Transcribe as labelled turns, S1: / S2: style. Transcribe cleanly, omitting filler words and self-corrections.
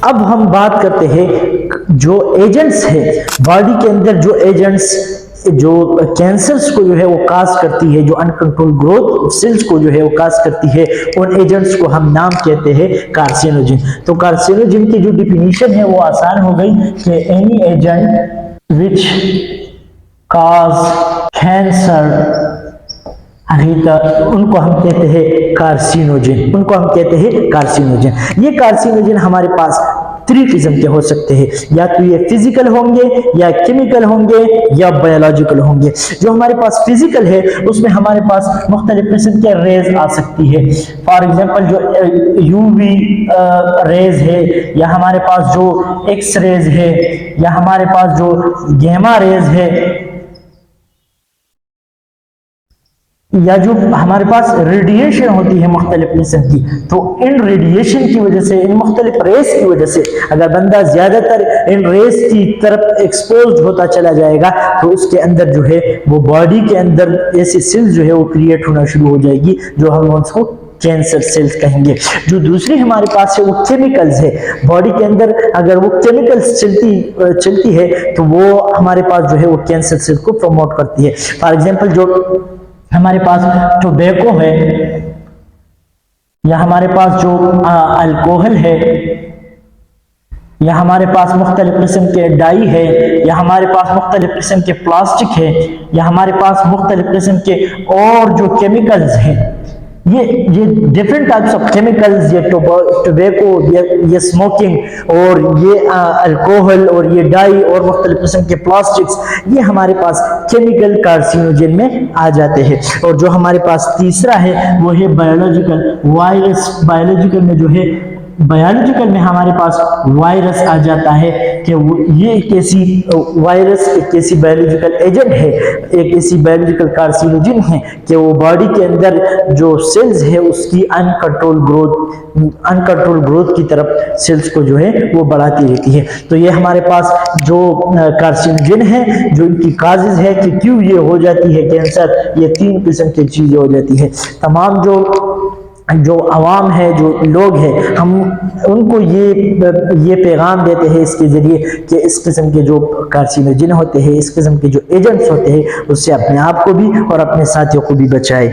S1: अब हम बात करते हैं जो एजेंट्स है बॉडी के अंदर, जो एजेंट्स जो कैंसर्स को जो है वो काज करती है, जो अनकंट्रोल ग्रोथ सेल्स को जो है वो काज करती है, उन एजेंट्स को हम नाम कहते हैं कार्सिनोजन। तो कार्सिनोजन की जो डिफिनीशन है वो आसान हो गई कि any agent which cause cancer, उनको हम कहते हैं कार्सिनोजन, उनको हम कहते हैं कार्सिनोजन। ये कार्सिनोजन हमारे पास 3 किस्म के हो सकते हैं, या तो ये फिजिकल होंगे, या केमिकल होंगे, या बायोलॉजिकल होंगे। जो हमारे पास फिजिकल है उसमें हमारे पास मुख्तलिफ किस्म के रेज आ सकती है। फॉर एग्जांपल जो यूवी रेज है, या हमारे पास जो एक्स रेज है, या हमारे पास जो गैमा रेज है, या जो हमारे पास रेडिएशन होती है मुख्तलिफ किस्म की। तो इन रेडिएशन की वजह से, इन मुख्तलिफ रेस की वजह से अगर बंदा ज्यादातर इन रेस की तरफ एक्सपोज होता चला जाएगा तो उसके अंदर जो है वो बॉडी के अंदर ऐसी सेल्स जो है वो क्रिएट होना शुरू हो जाएगी, जो हम उसको कैंसर सेल्स कहेंगे। जो दूसरी हमारे पास है वो केमिकल्स है। बॉडी के अंदर अगर वो केमिकल्स चलती है तो वो हमारे पास जो है वो कैंसर सेल को प्रमोट करती है। फॉर एग्जाम्पल जो हमारे पास टोबैको है, या हमारे पास जो अल्कोहल है, या हमारे पास मुख्तलिफ किस्म के डाई है, या हमारे पास मुख्तलिफ किस्म के प्लास्टिक है, या हमारे पास मुख्तलिफ किस्म के और जो केमिकल्स हैं, ये डिफरेंट टाइप्स ऑफ केमिकल्स, ये टोबैको, ये स्मोकिंग, और ये अल्कोहल, और ये डाई, और मुख्तलिफ किस्म के प्लास्टिक्स, ये हमारे पास केमिकल कार्सिनोजन में आ जाते हैं। और जो हमारे पास तीसरा है वो है बायोलॉजिकल वायरस। बायोलॉजिकल में हमारे पास वायरस आ जाता है कि ये एक ऐसी वायरस, एक ऐसी बायोलॉजिकल एजेंट है, एक ऐसी बायोलॉजिकल कार्सिनोजन है कि वो बॉडी के अंदर जो सेल्स है उसकी अनकंट्रोल ग्रोथ की तरफ सेल्स को जो है वो बढ़ाती रहती है। तो ये हमारे पास जो कार्सिनोजन है, जो इनकी काजेज है कि क्यों ये हो जाती है कैंसर, ये 3 किस्म की चीजें हो जाती है। तमाम जो अवाम है, जो लोग हैं, हम उनको ये पैगाम देते हैं इसके ज़रिए कि इस किस्म के जो कार्सिनोजन होते हैं, इस किस्म के जो एजेंट्स होते हैं, उससे अपने आप को भी और अपने साथियों को भी बचाएं।